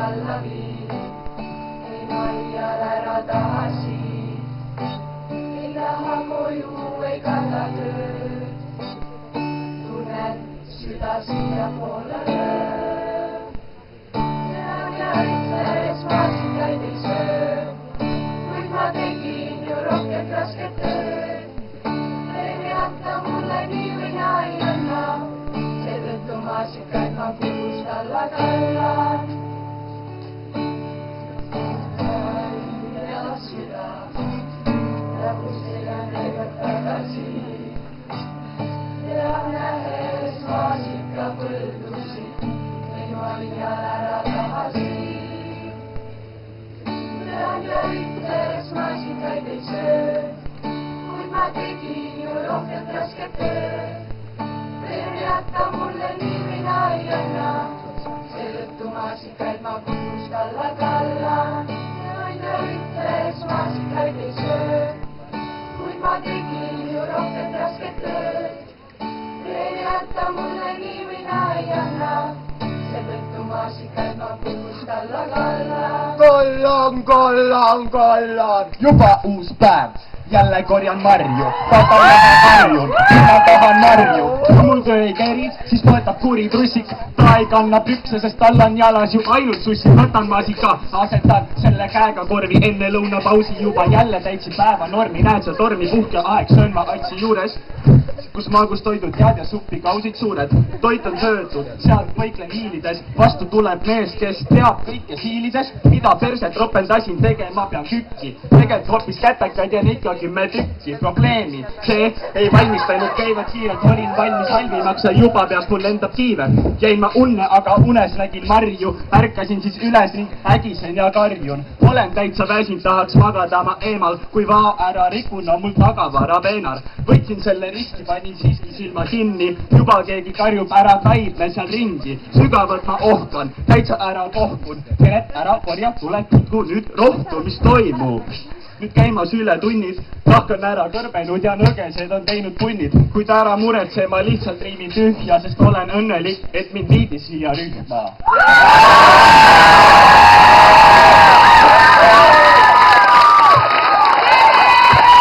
alla viin. Ei Maijal ära taha siin. Ei taha koju, ei karda tööd. Tunnen süda siiapoole lööb. Tean ja ütles maasikaid ei söö. Kuid ma tegin ju rohkem rasket tööd. Teen jätta mulle nii või naa ei anna. Seetõttu maasikaid ma kuus alla kallan. Ja süda lõpusega näivad tagasi. Ja nähes maasika põldusid, ei Maijal ära taha siin. Tean ja ütles maasikaid ei söö, kuid ma tegin ju rohkem rasket tööd. Teen jätta mulle nii või naa ei anna, seetõttu maasikaid ma kuust alla kallan. Tean ja ütles maasikaid ei söö, kuid ma tegin ju rohkem rasket tööd. Teen jätta mulle nii või naa ei anna, seetõttu maasikaid ma kuust alla kallan. Kollan, juba uus päev. Jälle korjan marju, papa harjun, mina tahan marju. Kui mul töö ei käri, siis toetab kuri trussik. Ta ei kanna pükse, sest tal on jalas ju ainult sussi. Võtan maasika, asetan selle käega korvi. Enne lõunapausi juba jälle täitsin päeva normi. Näed sa tormi puhke aeg, söön ma atsi juures, kus magustoidud head ja suppi kausid suured. Toit on söödud, sealt võiklen hiilides. Vastu tuleb mees, kes teab kõike siilides. Mida perset ropendasin tegema pean kükki. Tegelt hoopis kätekaid ja ikkagi me tükki. Probleemi, see ei valmistanud käivad kiirelt. Olin valmis halvimaks ja juba peast mul lendab kiive. Jäin ma unne, aga unes nägin marju. Ärkasin siis üles ning ägisen ja karjun. Olen täitsa väsinud, tahaks magada ma eemal. Kui vaa ära rikun, on mul tagavara peenar. Võtsin selle riski, panin siiski silma kinni. Juba keegi karjub ära kaidle seal ringi. Sügavalt ma ohkan, täitsa ära kohkun. Peret ära korja, tule tutvu nüüd rohtu, mis toimub. Nüüd käimas üle tunnid, tahk on ära kõrbenud ja nõgesed on teinud punnid. Kuid ära muretse, ma lihtsalt riimin tühja, sest olen õnnelik, et mind viidi siia rühma.